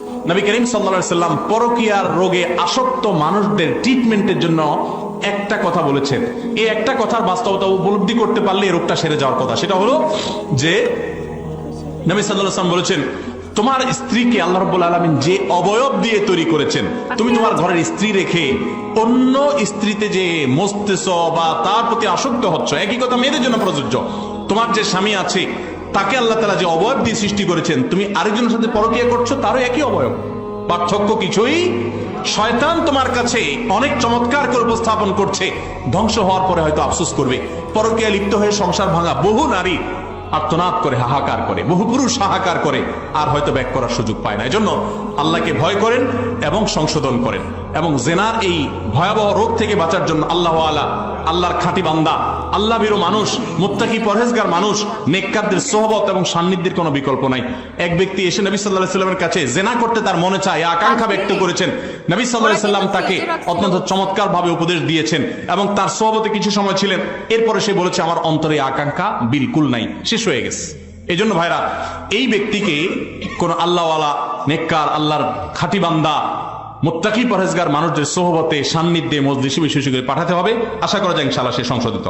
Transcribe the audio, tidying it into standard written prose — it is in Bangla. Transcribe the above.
নবী করিম সাল্লাল্লাহু আলাইহি সাল্লাম পরকীয়ার রোগে আসক্ত মানুষদের ট্রিটমেন্টের জন্য একটা কথা বলেছেন। এই একটা কথার বাস্তবতা উপলব্ধি করতে পারলে এই রোগটা সেরে যাওয়ার কথা। সেটা হলো যে নবী সাল্লাল্লাহু আলাইহি সাল্লাম বলেছেন, তোমার স্ত্রীকে আল্লাহ রাব্বুল আলামিন যে অবয়ব দিয়ে তৈরি করেছেন, তুমি তোমার ঘরের স্ত্রী রেখে অন্য স্ত্রীতে যে মস্তেছ বা তার প্রতি আসক্ত হচ্ছ, একই কথা মেয়েদের জন্য প্রযোজ্য। তোমার যে স্বামী আছে তাকে আল্লাহ তাআলা যে অবয়ব দিয়ে সৃষ্টি করেছেন, তুমি আরেকজনের সাথে পরকীয়া করছো, তারও একই অবয়ব। পার্থক্য কিছুই। শয়তান তোমার কাছে অনেক চমৎকার করে উপস্থাপন করছে, ধ্বংস হওয়ার পরে হয়তো আফসোস করবে। পরকীয়া লিপ্ত হয়ে সংসার ভাঙা বহু নারী আর্তনাদ করে, হাহাকার করে, বহু পুরুষ হাহাকার করে, আর হয়তো ব্যাক করার সুযোগ পায় না। এজন্য আল্লাহকে ভয় করেন এবং সংশোধন করেন, এবং জেনার এই ভয়াবহ রোগ থেকে বাঁচার জন্য আল্লাহর খাঁটি বান্দা, আল্লাহ ভীরু মানুষ, মুত্তাকি পরহেজগার মানুষ, নেককারদের সোহবত এবং সান্নিধ্যের কোনো বিকল্প নাই। এক ব্যক্তি এসে নবী সাল্লাল্লাহু আলাইহি সাল্লামের কাছে জেনা করতে তার মনে চায়, আকাঙ্ক্ষা ব্যক্ত করেছেন। নবী সাল্লাল্লাহু আলাইহি সাল্লাম তাকে অত্যন্ত চমৎকার ভাবে উপদেশ দিয়েছেন এবং তার সোহবতে কিছু সময় ছিলেন। এরপরে সে বলেছে, আমার অন্তরে আকাঙ্ক্ষা বিলকুল নাই, শেষ হয়ে গেছে। এই জন্য ভাইরা, এই ব্যক্তিকে কোন আল্লাহওয়ালা, নেককার, আল্লাহর খাঁটি বান্দা, মুত্তাকি পরহেজগার মানুষদের সোহবতে, সান্নিধ্যে, মজলিসে বিশেষ করে পাঠাতে হবে। আশা করা যায় ইনশাআল্লাহ সে সংশোধিত।